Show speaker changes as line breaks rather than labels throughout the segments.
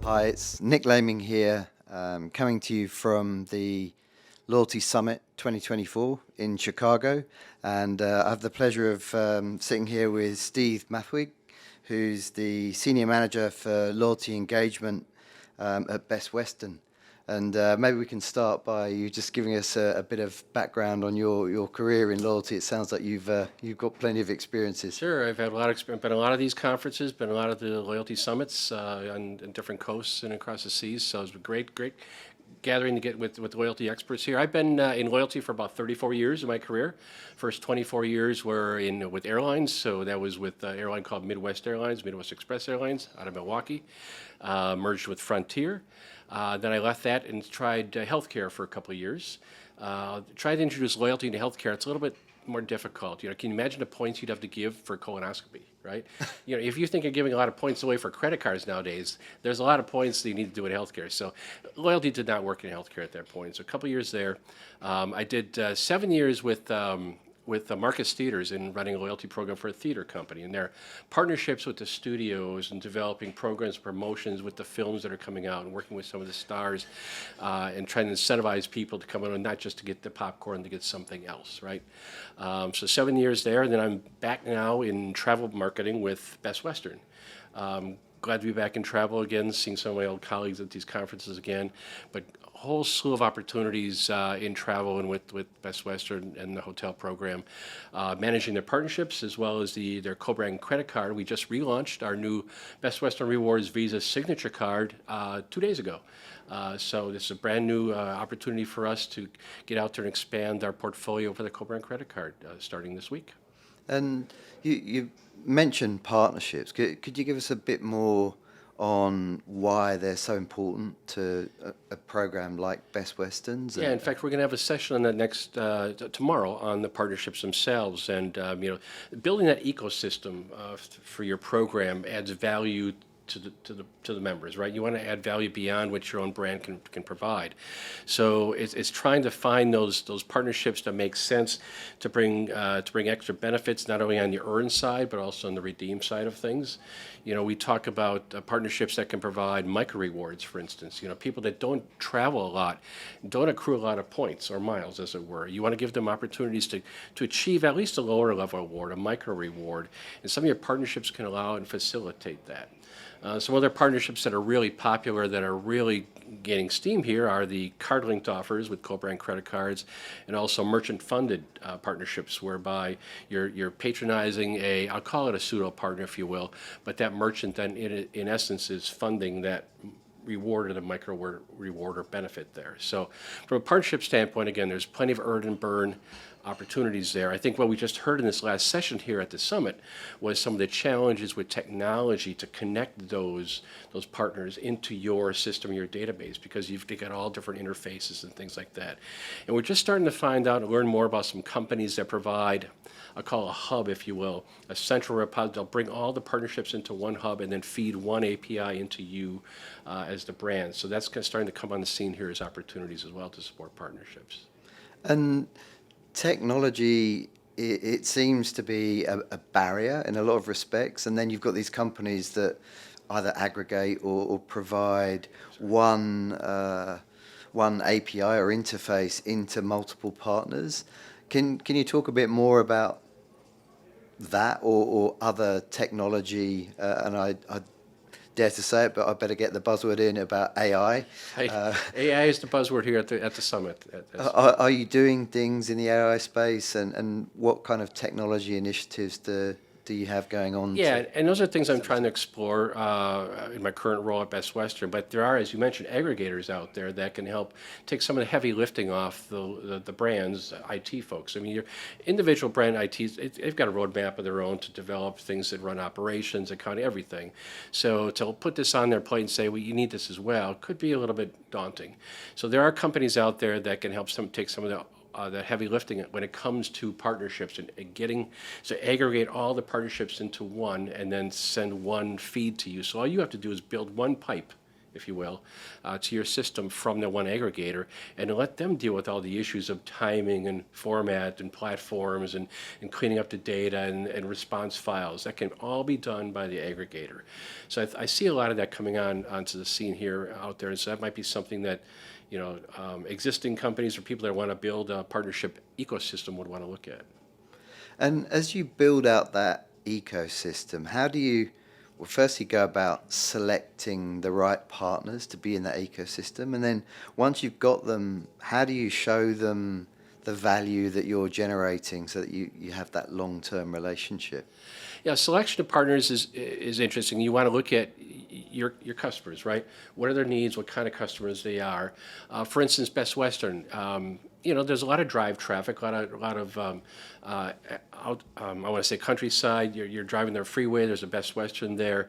Hi, it's Nik Laming here, coming to you from the Loyalty Summit 2024 in Chicago. And I have the pleasure of sitting here with Steve Mathwig, who's the Senior Manager for Loyalty Engagement at Best Western. And maybe we can start by you just giving us a bit of background on your career in loyalty. It sounds like you've got plenty of experiences.
Sure, I've had a lot of experience, been a lot of these conferences, been a lot of the loyalty summits on different coasts and across the seas. So it's a great gathering to get with loyalty experts here. I've been in loyalty for about 34 years in my career. First 24 years were with airlines, so that was with an airline called Midwest Airlines, Midwest Express Airlines out of Milwaukee, merged with Frontier. Then I left that and tried healthcare for a couple of years. Tried to introduce loyalty into healthcare. It's a little bit more difficult. Can you imagine the points you'd have to give for colonoscopy, right? If you think you're giving a lot of points away for credit cards nowadays, there's a lot of points that you need to do in healthcare. So loyalty did not work in healthcare at that point. So a couple of years there. I did 7 years with Marcus Theaters in running a loyalty program for a theater company, and their partnerships with the studios and developing programs, promotions with the films that are coming out, and working with some of the stars, and trying to incentivize people to come in and not just to get the popcorn, to get something else, right? So 7 years there, and then I'm back now in travel marketing with Best Western. Glad to be back in travel again, seeing some of my old colleagues at these conferences again, but a whole slew of opportunities in travel and with Best Western and the hotel program, managing their partnerships as well as their co-brand credit card. We just relaunched our new Best Western Rewards Visa Signature Card 2 days ago. So this is a brand new opportunity for us to get out there and expand our portfolio for the co-brand credit card starting this week.
And you mentioned partnerships. Could you give us a bit more on why they're so important to a program like Best Westerns?
Yeah, in fact, we're going to have a session on that next tomorrow on the partnerships themselves, and building that ecosystem for your program adds value to the members, right? You want to add value beyond what your own brand can provide. So it's trying to find those partnerships that make sense to bring extra benefits, not only on the earn side but also on the redeem side of things. We talk about partnerships that can provide micro rewards, for instance. People that don't travel a lot, don't accrue a lot of points or miles, as it were. You want to give them opportunities to achieve at least a lower level award, a micro reward, and some of your partnerships can allow and facilitate that. Some other partnerships that are really popular, that are really gaining steam here, are the card-linked offers with co-brand credit cards, and also merchant-funded partnerships, whereby you're patronizing I'll call it a pseudo-partner, if you will, but that merchant then, in essence, is funding that reward or the micro reward or benefit there. So from a partnership standpoint, again, there's plenty of earn and burn opportunities there. I think what we just heard in this last session here at the summit was some of the challenges with technology to connect those partners into your system, your database, because you've got all different interfaces and things like that. And we're just starting to find out and learn more about some companies that provide, I'll call a hub, if you will, a central repository. They'll bring all the partnerships into one hub and then feed one API into you as the brand. So that's starting to come on the scene here as opportunities as well to support partnerships.
And technology, it seems to be a barrier in a lot of respects, and then you've got these companies that either aggregate or provide one API or interface into multiple partners. Can you talk a bit more about that or other technology? And I dare to say it, but I better get the buzzword in about AI.
AI is the buzzword here at the summit.
Are you doing things in the AI space, and what kind of technology initiatives do you have going on?
Yeah, and those are things I'm trying to explore in my current role at Best Western. But there are, as you mentioned, aggregators out there that can help take some of the heavy lifting off the brand's IT folks. I mean, your individual brand ITs, they've got a roadmap of their own to develop things that run operations, accounting, everything. So to put this on their plate and say, well, you need this as well, could be a little bit daunting. So there are companies out there that can help take some of the heavy lifting when it comes to partnerships and aggregate all the partnerships into one and then send one feed to you. So all you have to do is build one pipe, if you will, to your system from the one aggregator, and to let them deal with all the issues of timing and format and platforms and cleaning up the data and response files. That can all be done by the aggregator. So I see a lot of that coming onto the scene here out there, and so that might be something that existing companies or people that want to build a partnership ecosystem would want to look at.
And as you build out that ecosystem, how do you, well, firstly go about selecting the right partners to be in that ecosystem? And then once you've got them, how do you show them the value that you're generating so that you have that long-term relationship?
Yeah, selection of partners is interesting. You want to look at your customers, right? What are their needs? What kind of customers they are? For instance, Best Western. There's a lot of drive traffic, a lot of I want to say countryside. You're driving their freeway. There's a Best Western there.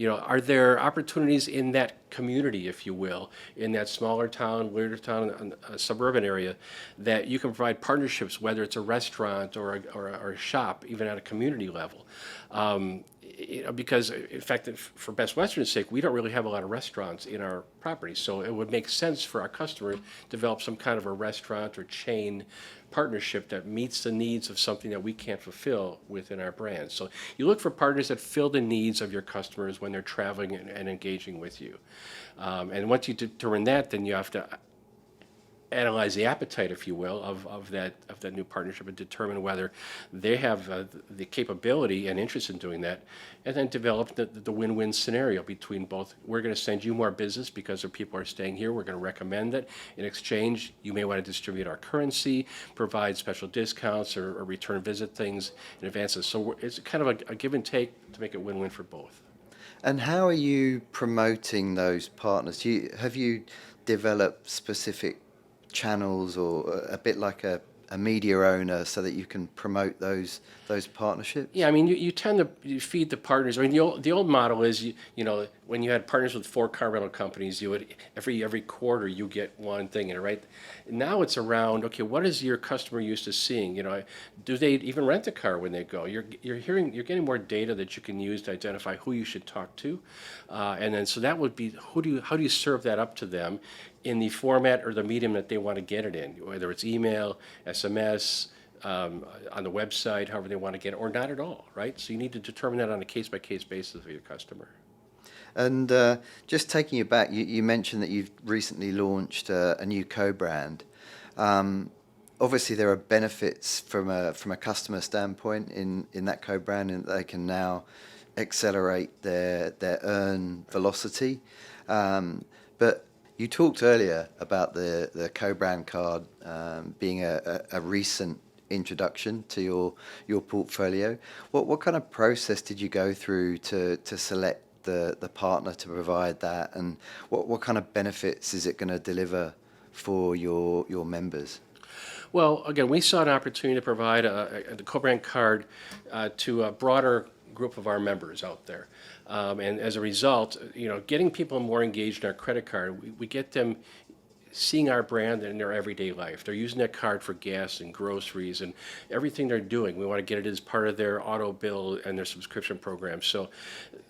Are there opportunities in that community, if you will, in that smaller town, weirder town, suburban area, that you can provide partnerships, whether it's a restaurant or a shop, even at a community level. Because in fact, for Best Western's sake, we don't really have a lot of restaurants in our property, so it would make sense for our customer to develop some kind of a restaurant or chain partnership that meets the needs of something that we can't fulfill within our brand. So you look for partners that fill the needs of your customers when they're traveling and engaging with you. And once you determine that, then you have to analyze the appetite, if you will, of that new partnership and determine whether they have the capability and interest in doing that, and then develop the win-win scenario between both. We're going to send you more business because our people are staying here. We're going to recommend it. In exchange, you may want to distribute our currency, provide special discounts or return visit things in advances. So it's kind of a give and take to make it win-win for both.
And how are you promoting those partners? Have you developed specific channels or a bit like a media owner so that you can promote those partnerships?
Yeah, I mean, you tend to feed the partners. I mean, the old model is, when you had partners with 4 car rental companies, you would every quarter you get one thing in it, right? Now it's around, okay, what is your customer used to seeing? Do they even rent a car when they go? You're getting more data that you can use to identify who you should talk to, and then so that would be how do you serve that up to them in the format or the medium that they want to get it in, whether it's email, SMS, on the website, however they want to get it, or not at all, right? So you need to determine that on a case-by-case basis for your customer.
And just taking you back, you mentioned that you've recently launched a new co-brand. Obviously, there are benefits from a customer standpoint in that co-brand, and they can now accelerate their earn velocity. But you talked earlier about the co-brand card being a recent introduction to your portfolio. What kind of process did you go through to select the partner to provide that, and what kind of benefits is it going to deliver for your members?
Well, again, we saw an opportunity to provide the co-brand card to a broader group of our members out there. And as a result, getting people more engaged in our credit card, we get them seeing our brand in their everyday life. They're using that card for gas and groceries and everything they're doing. We want to get it as part of their auto bill and their subscription program. So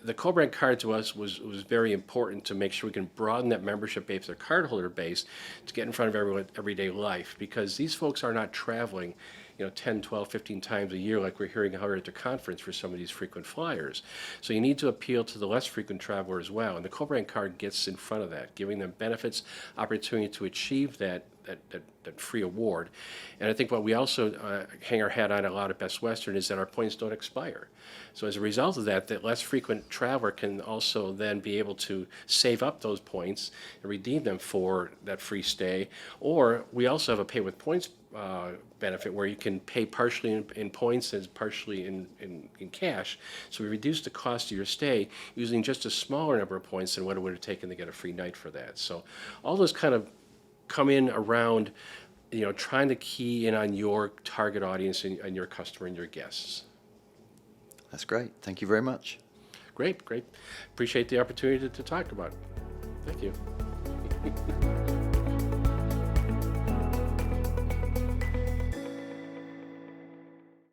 the co-brand card to us was very important to make sure we can broaden that membership base, their cardholder base, to get in front of everyone everyday life, because these folks are not traveling 10, 12, 15 times a year like we're hearing how we're at the conference for some of these frequent flyers. So you need to appeal to the less frequent traveler as well. And the co-brand card gets in front of that, giving them benefits, opportunity to achieve that free award. And I think what we also hang our hat on a lot at Best Western is that our points don't expire. So as a result of that, the less frequent traveler can also then be able to save up those points and redeem them for that free stay. Or we also have a pay with points benefit where you can pay partially in points and partially in cash. So we reduce the cost of your stay using just a smaller number of points than what it would have taken to get a free night for that. So all those kind of come in around, trying to key in on your target audience and your customer and your guests.
That's great. Thank you very much.
Great. Appreciate the opportunity to talk about it. Thank you.